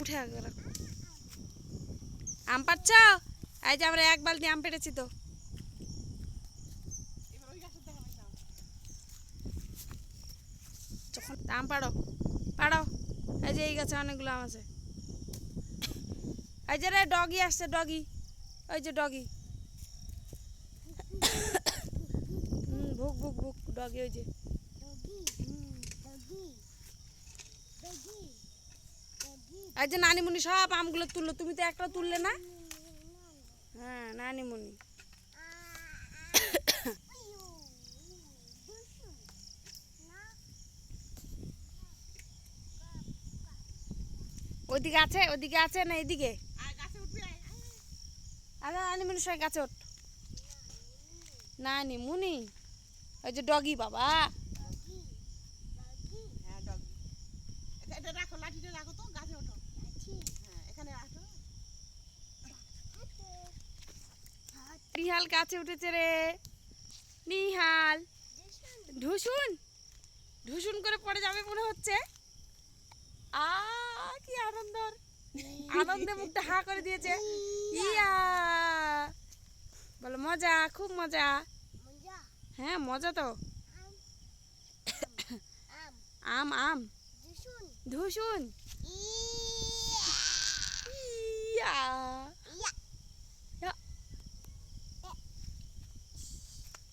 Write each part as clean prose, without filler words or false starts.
উঠে রাখো। আম পাচ্ছ? এই যে আমরা এক বালতি আম পেড়েছি তো। যখন আম পাড়ো পাড়ো। এই যে এই গাছে অনেকগুলো আম আছে। এই যে রে ডগি আসছে, ডগি। ওই যে ডগি। ভুক ভুক ভুক ডগি। ওই যে এই যে নানিমুনি সব আমগুলো তুললো, তুমি তো একটা তুললে না। হ্যাঁ নানিমুনি। ওইদিকে আছে, ওইদিকে আছে না এইদিকে? আরে নানিমুনি সবাই গাছে ওঠ। নানিমুনি ওই যে ডগি বাবা। নিহাল গাছে উঠেছে রে। নিহাল ঢুসুন ঢুসুন করে পড়ে যাবে মনে হচ্ছে। কি আনন্দ, আনন্দে মুখটা হা করে দিয়েছে। ইয়া বলো মজা, খুব মজা। হ্যাঁ মজা তো। আম আম ঢুসুন।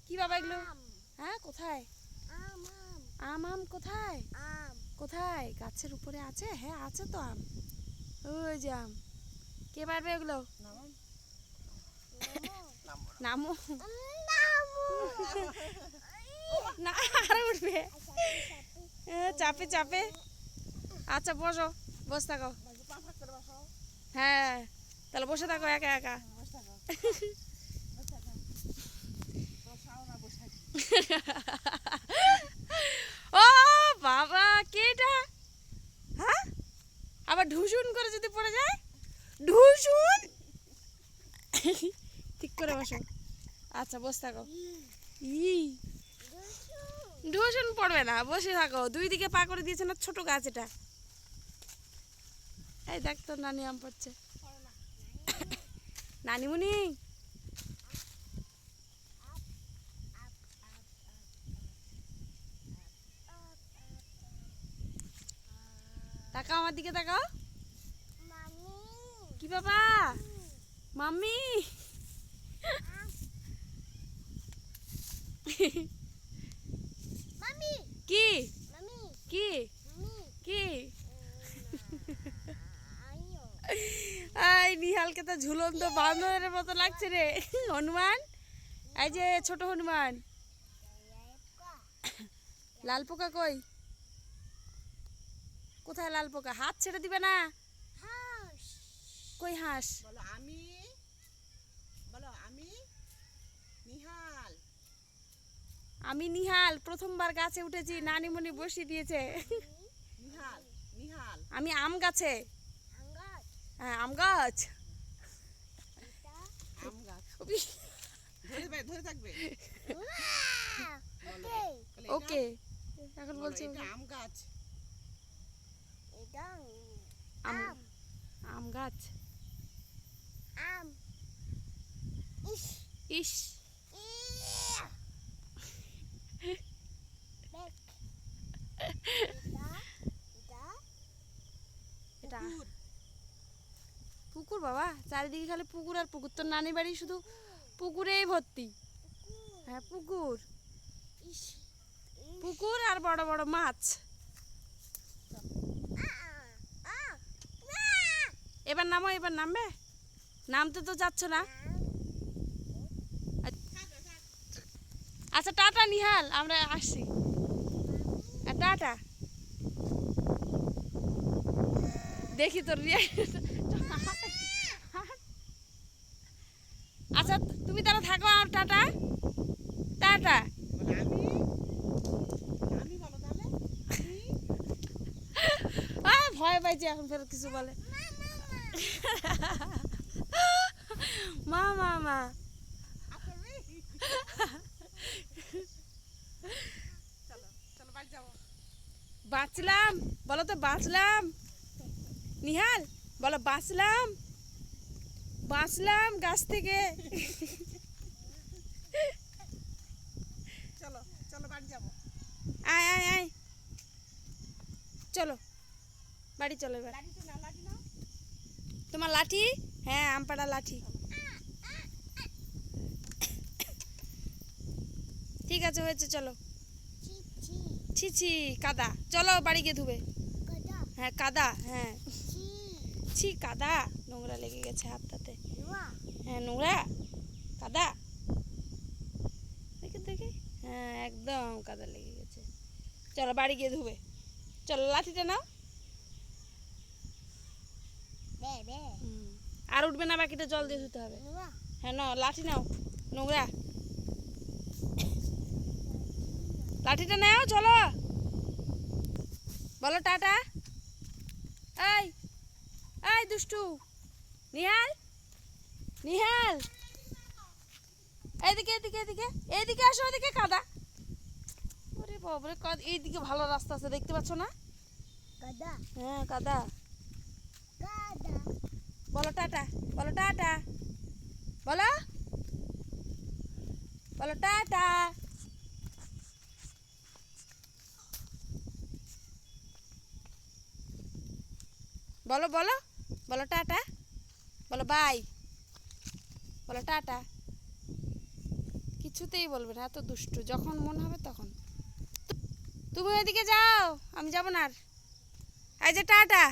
কি বাবা এগুলো? হ্যাঁ কোথায় আম? আম কোথায়? কোথায়? গাছের উপরে আছে? হ্যাঁ আছে তো আম। ওই যে আম। কে পারবে এগুলো? নামো না, আরে উঠবে। চাপে চাপে। আচ্ছা বসো, বসে থাকো। হ্যাঁ তাহলে বসে থাকো একা একা। ও বাবা কেটা? হ্যাঁ আবার ঢুসুন করে যদি পড়ে যায়? ঢুসুন। ঠিক করে বসো। আচ্ছা বসে থাকো। ঢুসুন পড়বে না, বসে থাকো। দুই দিকে পা করে দিয়েছে না, ছোট গাছ এটা। এই দেখ তো নানি আম পড়ছে। নানিমুনি তাকাও আমার দিকে, তাকাও। কি বাবা? মাম্মি কি কি কি? এই নিহালকে তো ঝুলন্ত বান্দরের মতো লাগছে রে। হনুমান, এই যে ছোট হনুমান। লাল পোকা কই? কোথায় লাল পোকা? হাত ছেড়ে দিবে না। কই হাঁস? আমি নিহাল, প্রথমবার গাছে উঠেছি। নানিমণি বসিয়ে দিয়েছে। আমি আম গাছে। হ্যাঁ আম গাছ। ওকে এখন বলছি আম গাছ। আম গাছ। ইস এটা পুকুর বাবা, চারিদিকে খালি পুকুর আর পুকুর। তোর নানি বাড়ি শুধু পুকুরেই ভর্তি। হ্যাঁ পুকুর, পুকুর আর বড় বড় মাছ। এবার নামো, এবার নামবে? নামতে তো যাচ্ছ না। আচ্ছা টাটা নিহাল, আমরা আসছি। টাটা। দেখি তোর আচ্ছা তুমি তাহলে থাকো। আর টাটা টাটা। ভয় পাইছি এখন, ফের কিছু বলে। মা মা মা বাঁচলাম বলো তো, বাঁচলাম নিহাল। বলো বাঁচলাম, বাঁচলাম গাছ থেকে। চলো চলো বাড়ি যাবো। আয় আয় আয়, চলো বাড়ি চলো এবার। লাঠি তো না, লাঠি নাও। তোমার লাঠি? হ্যাঁ, আম পাড়া লাঠি। ঠিক আছে, হয়েছে, চলো। ছি ছি, কাদা, চলো বাড়ি গিয়ে ধুবে। হ্যাঁ কাদা, হ্যাঁ ছি কাদা, নোংরা লেগে গেছে হাতটাতে। হ্যাঁ নোংরা, কাদা, দেখে দেখে, হ্যাঁ একদম কাদা লেগে গেছে। চলো বাড়ি গিয়ে ধুবে, চলো লাঠিটা নাও। আর উঠবে না, বাকিটা জল দিয়ে ধুতে হবে। হ্যাঁ নাও লাঠি নাও, নোংরা লাঠিটা নাও, চলো। বলো টাটা। এই এই দুষ্টু নিহাল, নিহাল, এইদিকে এদিকে এদিকে এইদিকে আসো, এদিকে কাদা। ওরে বাবারে, কাদা, এইদিকে ভালো রাস্তা আছে, দেখতে পাচ্ছ না? হ্যাঁ কাদা। বলো টাটা, বলো টাটা, বলো, বলো টাটা। বলো বলো, বলো টাটা, বলো বাই, বলো টাটা। কিছুতেই বলবে না, এত দুষ্টু, যখন মন হবে তখন। তুমি ওইদিকে যাও, আমি যাবো না আর। এই যে টাটা।